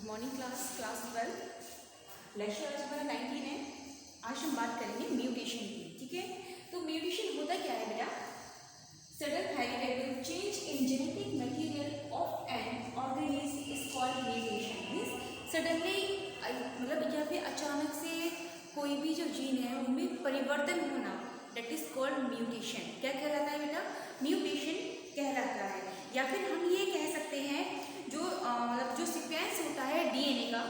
Good morning class 12 lecture आज हमारा 19 है। आज हम बात करेंगे म्यूटेशन की। ठीक है, तो म्यूटेशन होता क्या है बेटा? Sudden hereditary change in genetic material of an organism is called mutation. Means suddenly मतलब या फिर अचानक से कोई भी जो जीन है उनमें परिवर्तन होना, दैट इज कॉल्ड म्यूटेशन। क्या कहलाता है बेटा? म्यूटेशन कहलाता है। या फिर हम ये कह सकते हैं जो मतलब जो सीक्वेंस होता है डीएनए का,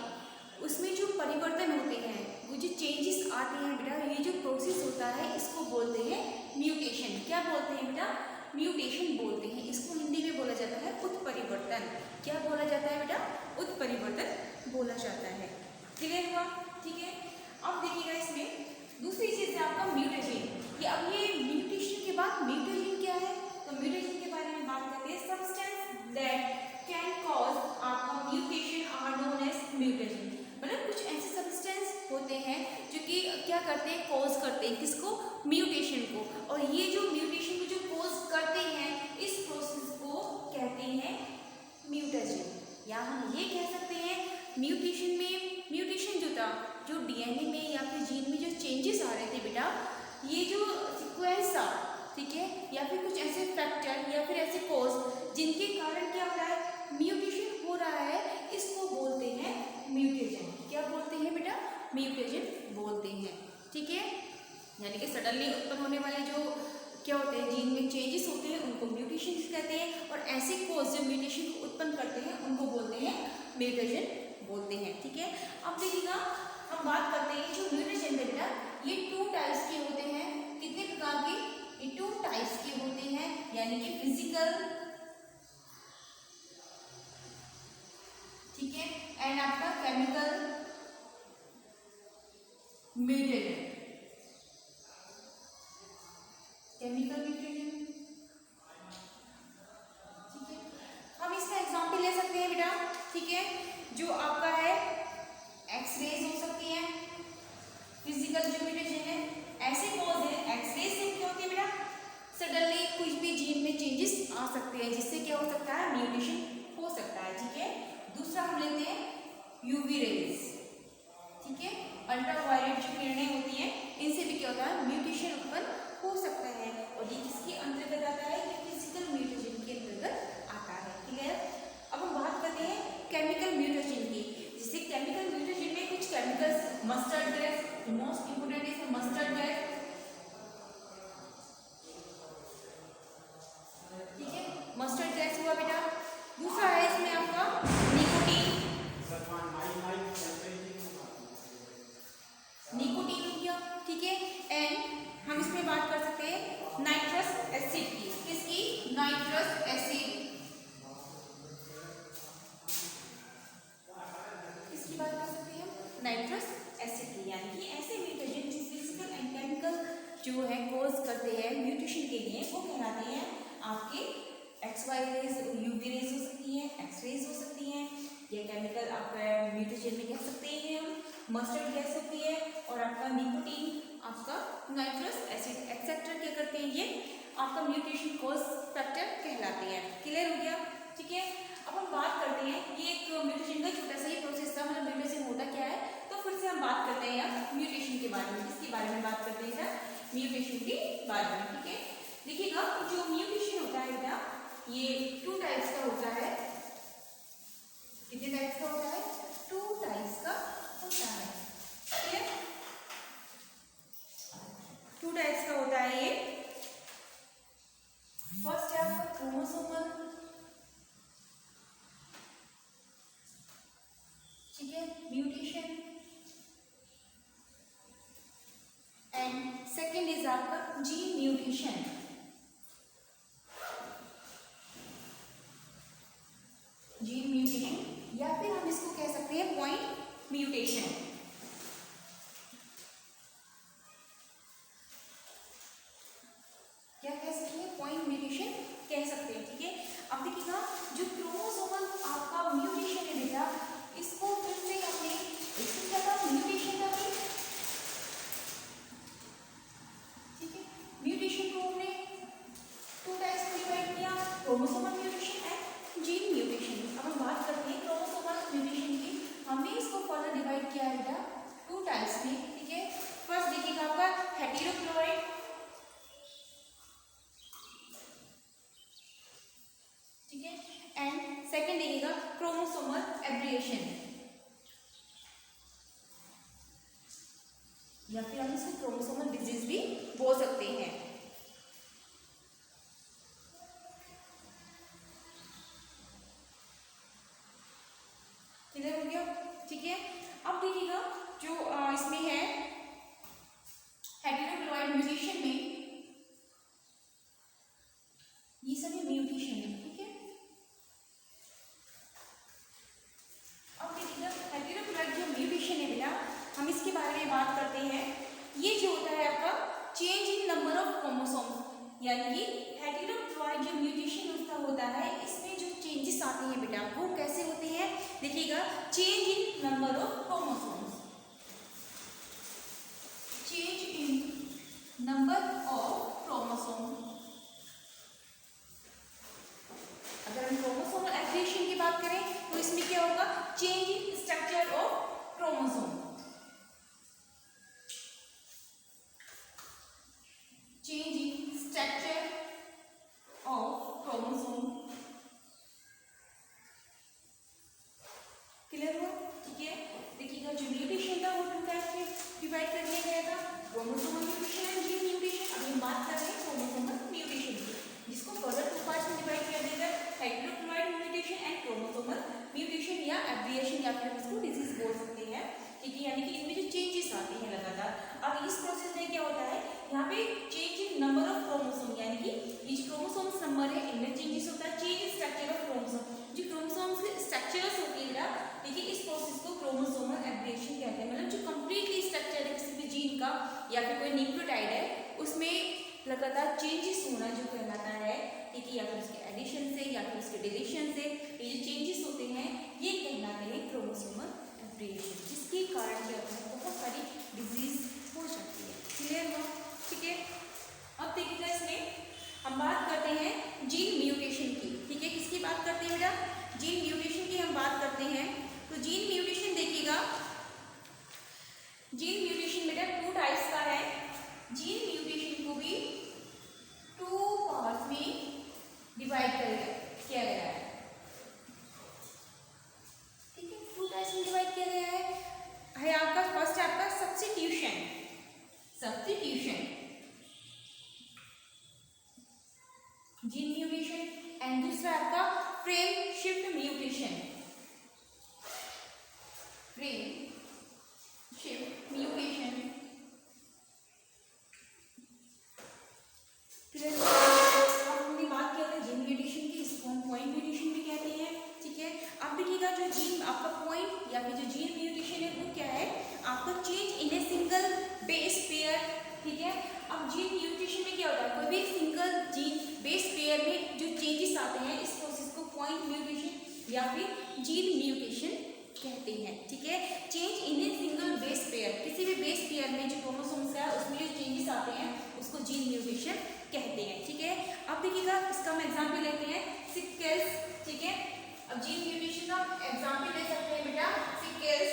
उसमें जो परिवर्तन होते हैं, वो जो चेंजेस आते हैं बेटा, ये जो प्रोसेस होता है इसको बोलते हैं म्यूटेशन। क्या बोलते हैं बेटा? म्यूटेशन बोलते हैं। इसको हिंदी में बोला जाता है उत्परिवर्तन। क्या बोला जाता है बेटा? उत्परिवर्तन बोला जाता है। क्लियर हुआ? ठीक है, अब देखिएगा इसमें दूसरी चीज है आपका म्यूटेशन। ये अब ये म्यूटेशन के बाद म्यूटेशन क्या है? तो म्यूटेशन के बारे में बात करते हैं। सब्सटेंस दैट कैन कॉज आपका mutation are known as mutation. मतलब कुछ ऐसे सब्सटेंस होते हैं जो कि क्या करते हैं, कॉज करते हैं किसको? म्यूटेशन को। और ये जो म्यूटेशन को जो कॉज करते हैं, इस प्रोसेस को कहते हैं म्यूटेशन। या हम ये कह सकते हैं म्यूटेशन में, म्यूटेशन जो था, जो डीएनए में या फिर जीन में जो चेंजेस आ रहे थे बेटा, ये जो सीक्वेंस था, ठीक है, या फिर कुछ ऐसे फैक्टर या फिर ऐसे कॉज जिनके कारण क्या हो रहा है, म्यूटेशन हो रहा है, इसको बोलते हैं म्यूटेशन। क्या बोलते हैं बेटा? म्यूटेशन बोलते हैं। ठीक है, यानी कि सडनली उत्पन्न होने वाले जो क्या होते हैं, जीन में चेंजेस होते हैं, उनको म्यूटेशन कहते हैं। और ऐसे कॉज जो म्यूटेशन को उत्पन्न करते हैं उनको बोलते हैं म्यूटेशन बोलते हैं। ठीक है, अब देखिएगा हम बात करते हैं जो म्यूटेशन है बेटा, ये 2 टाइप्स के होते हैं। कितने प्रकार के? ये 2 टाइप्स के होते हैं, यानी कि फिजिकल, ठीक है, एंड आपका केमिकल म्यूटेशन। केमिकल म्यूटेशन, ठीक है, हम इसका एग्जांपल ले सकते हैं बेटा। ठीक है, जो आपका है एक्सरेज हो सकती है। फिजिकल जो म्यूटेशन है, ऐसे कॉज है एक्सरेज से क्या होती है बेटा, सडनली कुछ भी जीन में चेंजेस आ सकते हैं, जिससे क्या हो सकता है, म्यूटेशन हो सकता है। ठीक है, दूसरा हम लेते हैं यूवी रेज। ठीक है, अल्ट्रावायलेट जो किरणें होती हैं, इनसे भी क्या होता है, म्यूटेशन उत्पन्न हो सकता है। और ये किसके अंतर्गत आता है? ये फिजिकल म्यूटेशन के अंतर्गत आता है। क्लियर? अब हम बात करते हैं केमिकल म्यूटेशन की। जैसे केमिकल म्यूटेशन में कुछ chemicals, mustard gas, most important is mustard gas. ठीक है, मस्टर्ड गैस हुआ बेटा। दूसरा है इसमें आपका निकोटीन। निकोटीन हो गया। ठीक है, एंड हम इसमें बात कर सकते हैं नाइट्रस एसिड की। किसकी? Nitrous acid. किसकी बात कर सकते हैं? नाइट्रस एसिड की। यानी कि ऐसे म्यूटेशन जो फिजिकल एंड केमिकल जो है कॉज करते हैं म्यूटेशन के लिए, वो कहलाते हैं आपके एक्सवाई रेज, यूवी रेज हो सकती हैं, एक्स रेज हो सकती हैं, या केमिकल आपका म्यूटेशन में कह सकते हैं हम मस्टर्ड गैस होती है, और आपका निकोटीन, आपका नाइट्रस एसिड एक्सेट्रा क्या करते हैं, ये आपका म्यूटेशन कॉज फैक्टर कहलाते हैं। क्लियर हो गया? ठीक है, अब हम बात करते हैं, ये एक म्यूटेशन का छोटा सा ही प्रोसेस था, मतलब म्यूटेशन होता क्या है। तो फिर से हम बात करते हैं अब म्यूटेशन के बारे में। किसके बारे में बात करते हैं? म्यूटेशन के बारे में। ठीक है, देखिएगा जो म्यूटेशन होता है बेटा, ये 2 टाइप्स का होता है। कितने टाइप्स का होता है? 2 टाइप्स का होता है। ठीक है, 2 टाइप्स का होता है ये। फर्स्ट है आपका क्रोमोसोमल, ठीक है, म्यूटेशन, एंड सेकेंड इज आपका जीन म्यूटेशन। जीन म्यूटेशन या फिर हम इसको कह सकते हैं पॉइंट म्यूटेशन। क्या कह सकते हैं? पॉइंट म्यूटेशन कह सकते हैं। ठीक है, अब देखिएगा जो क्रोमोसोमल आपका म्यूटेशन है बेटा, इसको फिर से हमने इसको क्या था, म्यूटेशन था। ठीक है, म्यूटेशन को हमने 2 टाइप्स में डिवाइड किया, chromosomal mutation and gene mutation. अब हम बात करते हैं क्रोमोसोमल म्यूटेशन की। एंड सेकेंड देखिएगा क्रोमोसोमल एब्रिएशन, या फिर हम इसको क्रोमोसोमल डिजीज भी बोल सकते हैं। क्लियर हो गया? ठीक है, अब देखिएगा जो इसमें है हेटेरोक्लोइड म्यूटेशन में ये सभी म्यूटेशन है। ठीक है, अब देखिएगा हेटेरोक्लोइड जो म्यूटेशन है बेटा, हम इसके बारे में बात करते हैं। ये जो होता है आपका change in number of chromosomes, यानी कि हेटेरोक्लोइड जो म्यूटेशन उसका होता है, इसमें जो चेंजेस आते हैं बेटा वो कैसे होते हैं? देखिएगा, change in number of chromosomes, change in number of chromosome. अगर हम क्रोमोसोमल एब्रिएशन की बात करें तो इसमें क्या होगा? Change in structure of chromosome, change in structure of chromosome. Clear हुआ? ठीक है, देखिएगा जो म्यूटेशन था वो टू टाइप्स में डिवाइड कर दिया गया था, chromosomal mutation and gene mutation. अभी हम बात कर रहे हैं क्रोमोसोमल म्यूटेशन की, जिसको फर्दर टू पार्ट्स में डिवाइड कर दिया गया, हेटेरोक्लोइड म्यूटेशन एंड क्रोमोसोमल म्यूटेशन या एब्रिएशन, या फिर इसको डिजीज बोल सकते हैं। ठीक है, यानी कि इनमें जो चेंजेस आते हैं लगातार। अब इस प्रोसेस में क्या होता है, यहाँ पे change in number of chromosome, यानी कि ये जो क्रोमोसोम्स नंबर है इनमें चेंजेस होता है। Change in structure of chromosome, जो क्रोमोसोम्स के स्ट्रक्चर्स होती है, देखिए इस प्रोसेस को क्रोमोसोमल एब्रिएशन कहते हैं। मतलब जो कंप्लीटली स्ट्रक्चर है किसी भी जीन का या फिर कोई न्यूक्लियोटाइड है, उसमें लगातार चेंजेस होना जो कहलाता है। ठीक है, या फिर उसके एडिशन से या फिर उसके डिलीशन से ये जो चेंजेस होते हैं ये कहलाते हैं क्रोमोसोमल एब्रिएशन, जिसके कारण क्या होता है बहुत सारी डिजीज हो जाती है। क्लियर हुआ? ठीक है, अब देखिएगा इसमें हम बात करते हैं जीन म्यूटेशन की। ठीक है, किसकी बात करते हैं बेटा? जीन म्यूटेशन की हम बात करते हैं। तो जीन म्यूटेशन देखिएगा, जीन म्यूटेशन बेटा टू टाइप्स का है। जीन म्यूटेशन को भी टू पार्ट्स में डिवाइड किया गया है। ठीक है, टू टाइप्स में डिवाइड किया गया है आपका फर्स्ट है आपका substitution, substitution gene mutation, and दूसरा आपका frame shift mutation, frame shift mutation. हमने बात किया था जीन म्यूटेशन की, इसको हम पॉइंट म्यूटेशन भी कहते हैं। ठीक है, अब देखिएगा जो जीन आपका पॉइंट या फिर जो जीन म्यूटेशन है वो क्या है? आपका change in a single base pair. ठीक है, अब जीन म्यूटेशन में क्या होता है? कोई भी सिंगल जीन बेस पेयर में जो चेंजेस आते हैं, इस प्रोसेस को पॉइंट म्यूटेशन या फिर जीन म्यूटेशन कहते हैं। ठीक है, change in a single base pair, किसी भी बेस पेयर में जो क्रोमोसोम्स है उसमें जो चेंजेस आते हैं उसको जीन म्यूटेशन कहते हैं। ठीक है, अब देखिएगा इसका हम एग्जांपल लेते हैं सिकल्स। ठीक है, अब जीन म्यूटेशन का एग्जांपल ले सकते हैं बेटा sickles,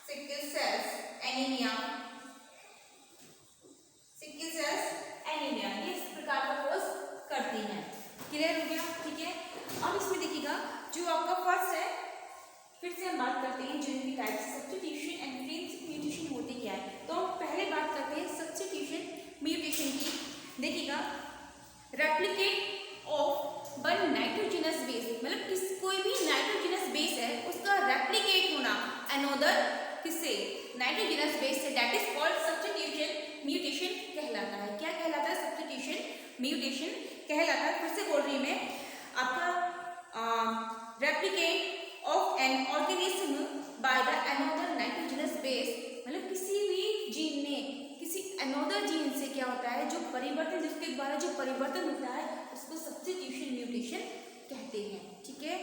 sickle cells anaemia, sickle cells anaemia ये इस प्रकार का कोर्स करती हैं। क्लियर हो गया? ठीक है, अब इसमें देखिएगा जो आपका फर्स्ट है, फिर से हम बात करते हैं जो इनकी types substitution and frame mutation होती क्या है। तो हम पहले बात करते हैं सब्स्टिट्यूशन म्यूटेशन की। देखिएगा, replicate of one nitrogenous base, मतलब किस कोई भी नाइट्रोजनस बेस है उसका रेप्लिकेट होना अनदर किससे? नाइट्रोजनस बेस से, that is called substitution mutation कहलाता है। क्या कहलाता है? सब्स्टिट्यूशन म्यूटेशन कहलाता है। फिर से बोल रही मैं, आपका replicate of an organism by the another nitrogenous base, मतलब किसी भी जीन ने किसी अनदर जीन से क्या होता है जो परिवर्तन, जिसके द्वारा जो परिवर्तन होता है उसको सब्स्टिट्यूशन म्यूटेशन कहते हैं। ठीक है,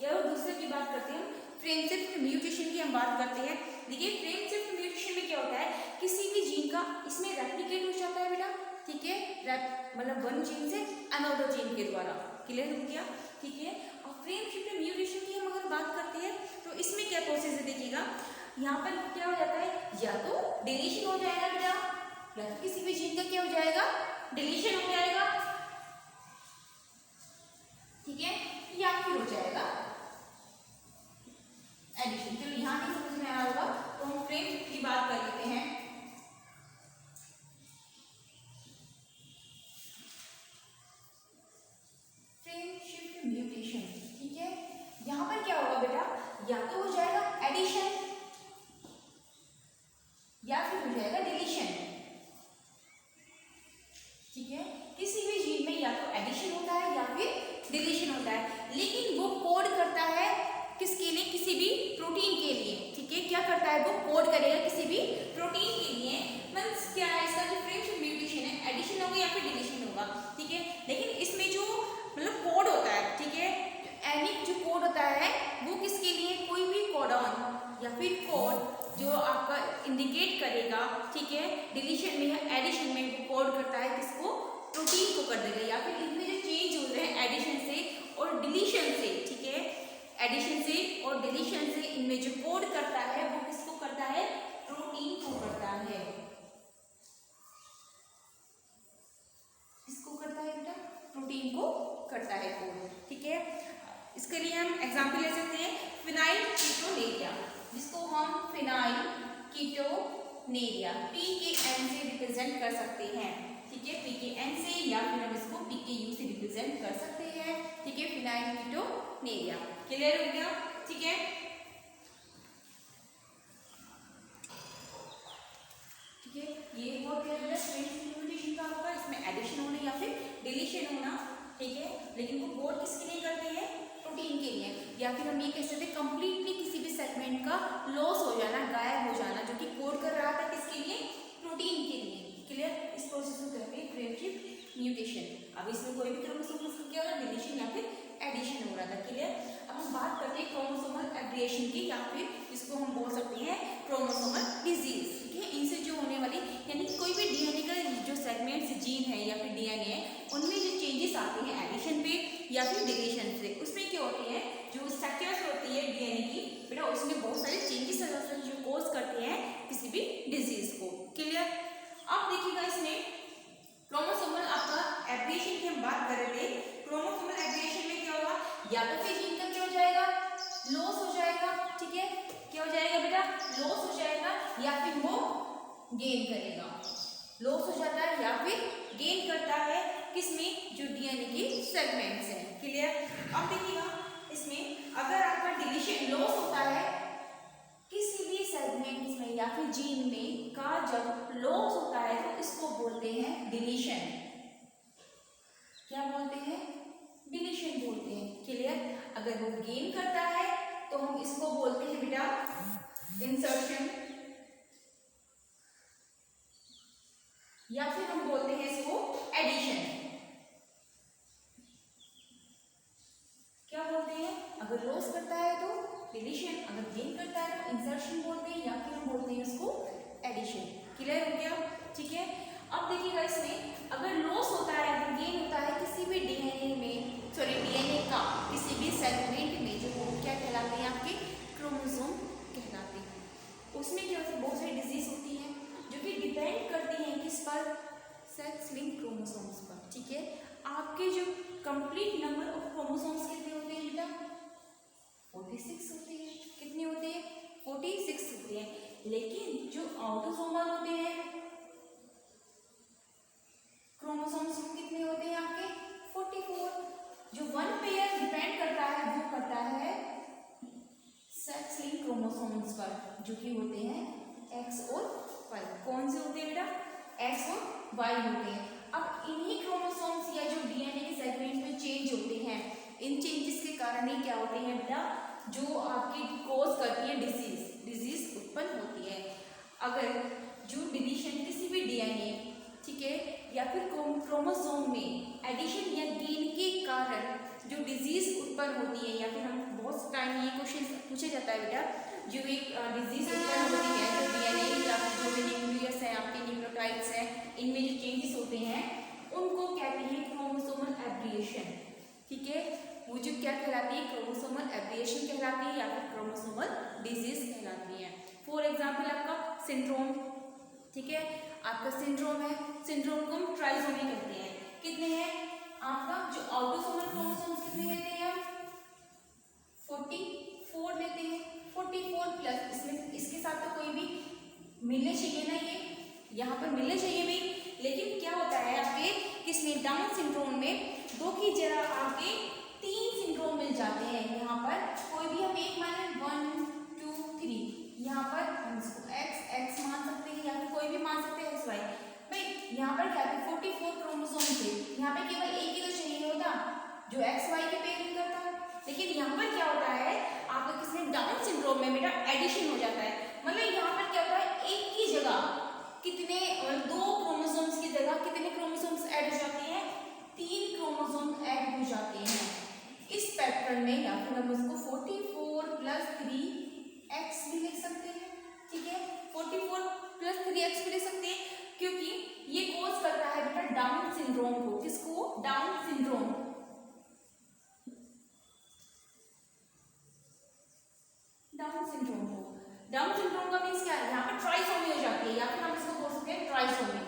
या दूसरे की बात करते हैं फ्रेम शिफ्ट म्यूटेशन की हम बात करते हैं। देखिए, फ्रेम शिफ्ट म्यूटेशन में क्या होता है? किसी भी जीन का इसमें रेप्लिकेट हो जाता है बेटा। ठीक है, मतलब वन जीन से अनदर जीन के द्वारा। क्लियर हो गया? ठीक है, और फ्रेम शिफ्ट म्यूटेशन की हम अगर बात करते हैं तो इसमें क्या प्रोसेस है? देखिएगा, यहाँ पर क्या हो जाता है? या तो डिलीशन हो जाएगा बेटा, या तो किसी भी जीन का क्या हो जाएगा? डिलीशन हो जाएगा, म्यूटेशन, ठीक है। यहाँ पर क्या होगा बेटा, या तो हो जाएगा एडिशन या फिर हो जाएगा डिलीशन, ठीक है। किसी भी जीन में या तो एडिशन होता है या फिर डिलीशन होता है, लेकिन वो कोड करता है किसके लिए, किसी भी प्रोटीन के लिए, ठीक है। क्या करता है, वो कोड करेगा किसी भी प्रोटीन के लिए। मींस क्या है, इसका जो फ्रेंडशिप म्यूटेशन है, एडिशन होगा या फिर डिलीशन होगा, ठीक है। लेकिन इसमें जो मतलब कोड होता है, ठीक है, एनिक जो कोड होता है वो किसके लिए, कोई भी कोडॉन या फिर कोड जो आपका इंडिकेट करेगा, ठीक है, डिलीशन में या एडिशन में, वो कोड करता है किसको, प्रोटीन को कर देगा। या फिर इनमें जो चेंज हो रहे हैं एडिशन से और डिलीशन से, ठीक है, एडिशन से और डिलीशन से इनमें जो कोड करता है वो किसको करता है, प्रोटीन को करता है। किसको करता है बेटा, प्रोटीन को करता है कोड, ठीक है। इसके लिए हम एग्जांपल ले सकते हैं फिनाइल कीटोनेरिया, जिसको हम फिनाइल कीटोनेरिया PKN से रिप्रेजेंट कर सकते हैं, ठीक है, PKN से, या फिर हम इसको PKU से रिप्रेजेंट कर सकते हैं, ठीक है, फिनाइल कीटोनेरिया। क्लियर हो गया, ठीक है। ठीक है, ये बहुत क्लियर है म्यूटेशन का आपका, इसमें एडिशन होना या फिर डिलीशन होना, ठीक है। लेकिन वो कोड किसके लिए करते हैं, प्रोटीन के लिए। या फिर हम ये कह सकते हैं कंप्लीटली किसी भी सेगमेंट का लॉस हो जाना, गायब हो जाना, जो कि कोड कर रहा था किसके लिए, प्रोटीन के लिए। क्लियर, इस प्रोसेस को कहते हैं फ्रेंडशिप म्यूटेशन। अब इसमें कोई भी क्रोमोसोम क्या हो रहा है, डिलीशन या फिर एडिशन हो रहा था। क्लियर, अब हम बात करते हैं क्रोमोसोमल एब्रिएशन की, या फिर इसको हम बोल सकते हैं क्रोमोसोमल डिजीज, ठीक है। इनसे जो होने वाली, यानी कोई भी डीएनए का जो सेगमेंट्स जीन है या फिर डीएनए है, उनमें जो चेंजेस आते हैं एडिशन पे या फिर डिलीशन से, उसमें क्या होती है, जो स्ट्रक्चर्स होती है डीएनए की बेटा, उसमें बहुत सारे चेंजेस जो कोज करते हैं किसी भी डिजीज को। क्लियर, अब देखिएगा इसमें क्रोमोसोमल आपका एब्रिएशन की हम बात कर रहे थे। क्रोमोसोमल एब्रिएशन में क्या होगा, या तो फिर जीन का क्या हो जाएगा, लॉस हो जाएगा, ठीक है, क्या हो जाएगा बेटा, लॉस हो जाएगा, या फिर वो गेन करेगा। लॉस हो जाता है या फिर गेन करता है, किसमें, जो डीएनए के सेगमेंट्स हैं। क्लियर, अब देखिएगा इसमें अगर आपका डिलीशन लॉस होता है किसी भी सेगमेंट्स में या फिर जीन में का, जब लॉस होता है तो इसको बोलते हैं डिलीशन। क्या बोलते हैं, डिलीशन बोलते हैं। क्लियर, अगर वो गेन करता है तो हम इसको बोलते हैं बेटा इंसर्शन, या फिर हम बोलते हैं इसको एडिशन। क्या बोलते हैं, अगर लॉस करता है तो डिलीशन, अगर गेन करता है तो इंसर्शन बोलते हैं, या फिर हम बोलते हैं इसको एडिशन। क्लियर हो गया, ठीक है। अब देखिएगा इसमें अगर लॉस होता है, अगर गेन होता है किसी भी डीएनए में, सॉरी डीएनए का किसी भी सेगमेंट में, जो क्या कहलाते हैं, आपके क्रोमोसोम कहलाते हैं, उसमें क्या होता है, बहुत सारी डिजीज होती है जो कि डिपेंड करती हैं किस पर, सेक्स लिंक क्रोमोसोम्स पर, ठीक है। आपके जो कंप्लीट नंबर ऑफ क्रोमोसोम्स कितने होते हैं बेटा, 46 होते हैं। कितने होते हैं, 46 होते हैं। लेकिन जो ऑटोसोमल होते हैं क्रोमोसोम्स वो कितने होते हैं आपके, 44। जो वन पेयर डिपेंड करता है वो करता है सेक्स लिंक क्रोमोसोम्स पर, जो कि होते हैं एक्स और वाई। कौन से होते हैं बेटा, एक्स और वाई होते हैं। अब इन्हीं क्रोमोसोम्स या जो डीएनए के सेगमेंट्स में चेंज होते हैं, इन चेंजेस के कारण ही क्या होते हैं बेटा, जो आपकी कोज करती है डिजीज उत्पन्न होती है। अगर जो डिलीशन किसी भी डीएनए, ठीक है, या फिर क्रोमोसोम में एडिशन या गेन के कारण जो डिजीज उत्पन्न होती है, या फिर हम बहुत टाइम ये क्वेश्चन पूछा जाता है बेटा, जो एक डिजीज उत्पन्न होती है, जो डीएनए या फिर जो भी न्यूक्लियस है, आपके न्यूक्लियोटाइड्स हैं, इनमें जो चेंजेस होते हैं उनको कहते हैं क्रोमोसोमल एब्रिएशन, ठीक है। वो जो क्या कहलाती है, क्रोमोसोमल एब्रिएशन कहलाती है, या फिर क्रोमोसोमल डिजीज कहलाती है। फॉर एग्जाम्पल आपका सिंड्रोम, ठीक है, आपका सिंड्रोम है, सिंड्रोम को हम ट्राइसोमी कहते हैं। कितने हैं आपका, जो ऑटोसोमल क्रोमोसोम्स कितने लेते हैं हम, 44 लेते हैं। 44 प्लस इसमें इसके साथ तो कोई भी मिलने चाहिए ना, ये यहाँ पर मिलने चाहिए भी, लेकिन क्या होता है आपके किसमें, डाउन सिंड्रोम में 2 की जगह आपके 3 सिंड्रोम मिल जाते हैं। यहाँ पर कोई भी हम एक मान लें 1 2 3, यहाँ पर हम इसको x मान सकते हैं या फिर कोई भी मान सकते हैं x y। भाई यहाँ पर क्या है 44 क्रोमोसोम थे, यहाँ पे केवल एक ही तो चाहिए होता जो एक्स वाई के पेयरिंग करता है। लेकिन यहाँ पर क्या होता है आपका किसी डाउन सिंड्रोम में बेटा एडिशन हो जाता है। मतलब यहाँ पर क्या होता है एक ही जगह कितने 2 क्रोमोसोम्स की जगह कितने क्रोमोसोम्स ऐड हो जाते हैं, 3 क्रोमोसोम ऐड हो जाते हैं इस पैटर्न में। या फिर हम इसको 44 + 3x भी लिख सकते हैं। ठीक है 44 + 3x भी लिख सकते हैं क्योंकि ये कोज करता है बेटा डाउन सिंड्रोम को। किसको? Down syndrome. डाउन सिंड्रोम को। डाउन सिंड्रोम का मींस क्या है, यहाँ पर ट्राइसोमी हो जाती है या फिर हम इसको बोल सकते हैं ट्राइसोमी।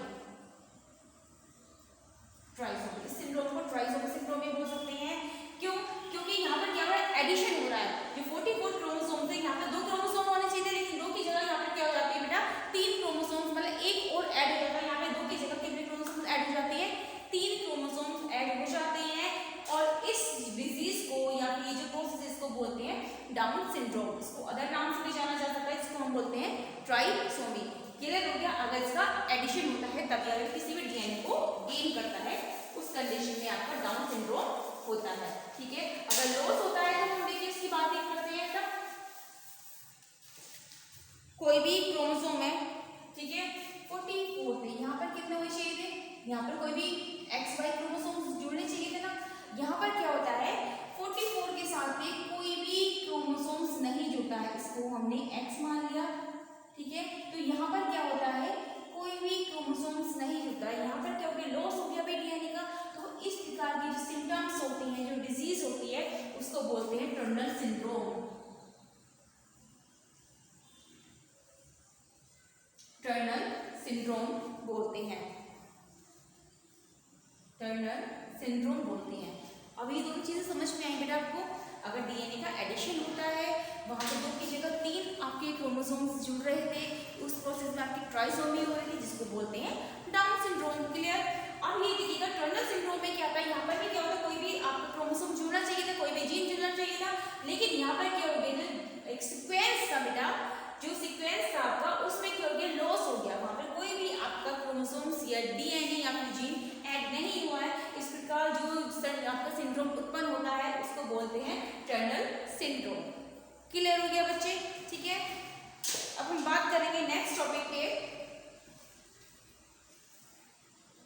ट्राइसोमी इस सिंड्रोम को ट्राइसोमी सिंड्रोम भी बोल सकते हैं। क्यों? क्योंकि यहाँ पर क्या हो रहा है एडिशन हो रहा है। जो 44 क्रोमोसोम थे यहाँ पे 2 क्रोमोसोम होने चाहिए थे, लेकिन 2 की जगह यहाँ पर क्या हो जाती है बेटा 3 क्रोमोसोम, मतलब एक और ऐड हो जाता है। यहाँ पे 2 की जगह कितने क्रोमोसोम ऐड हो जाते हैं, 3 क्रोमोसोम ऐड हो जाते हैं। और इस डिजीज को या फिर ये जो प्रोसेस को बोलते हैं डाउन सिंड्रोम। इसको अदर नाम से भी जाना जा सकता है, इसको हम बोलते हैं ट्राइसोमी। क्लियर हो गया? अगर इसका एडिशन होता है तभी अगर किसी भी डीएनए को गेन करता है उस कंडीशन में आपका डाउन सिंड्रोम होता है। ठीक है अगर लॉस होता है तो हम देखिए इसकी बात ही करते हैं। तब कोई भी क्रोमोसोम है, ठीक है 44 थे, यहाँ पर कितने होने चाहिए थे, यहाँ पर कोई भी एक्स वाई क्रोमोसोम जुड़ने चाहिए थे ना। यहाँ पर क्या होता है 44 के साथ में कोई भी क्रोमोसोम्स नहीं जुड़ता है, इसको हमने x मान लिया। ठीक है तो यहाँ पर क्या होता है कोई भी क्रोमोसोम्स नहीं जुड़ता है। यहाँ पर क्या हो गया लॉस हो गया डीएनए का। तो इस प्रकार की जो सिम्टम्स होती हैं, जो डिजीज होती है उसको बोलते हैं टर्नर सिंड्रोम। टर्नर सिंड्रोम बोलते हैं, टर्नर सिंड्रोम बोलते हैं। अब ये दोनों चीजें समझ में आई बेटा आपको। अगर डीएनए का एडिशन होता है वहां पर 2 की जगह 3 आपके क्रोमोसोम्स जुड़ रहे थे, उस प्रोसेस में आपकी ट्राइसोमी हो रही थी जिसको बोलते हैं डाउन सिंड्रोम। क्लियर? अब ये देखिएगा टर्नर सिंड्रोम में क्या होता है, यहाँ पर भी क्या होता है कोई भी आपका क्रोमोसोम जुड़ना चाहिए था, कोई भी जीन जुड़ना चाहिए था, लेकिन यहाँ पर क्या हो गया जो एक सीक्वेंस था बेटा, जो सीक्वेंस था आपका उसमें क्या हो गया लॉस हो गया। वहां पर कोई भी आपका क्रोमोसोम्स या डीएनए या फिर जीन ऐड नहीं हुआ है। इस प्रकार जो आपका सिंड्रोम उत्पन्न होता है उसको बोलते हैं टर्नर सिंड्रोम। क्लियर हो गया बच्चे? ठीक है अब हम बात करेंगे नेक्स्ट टॉपिक पे।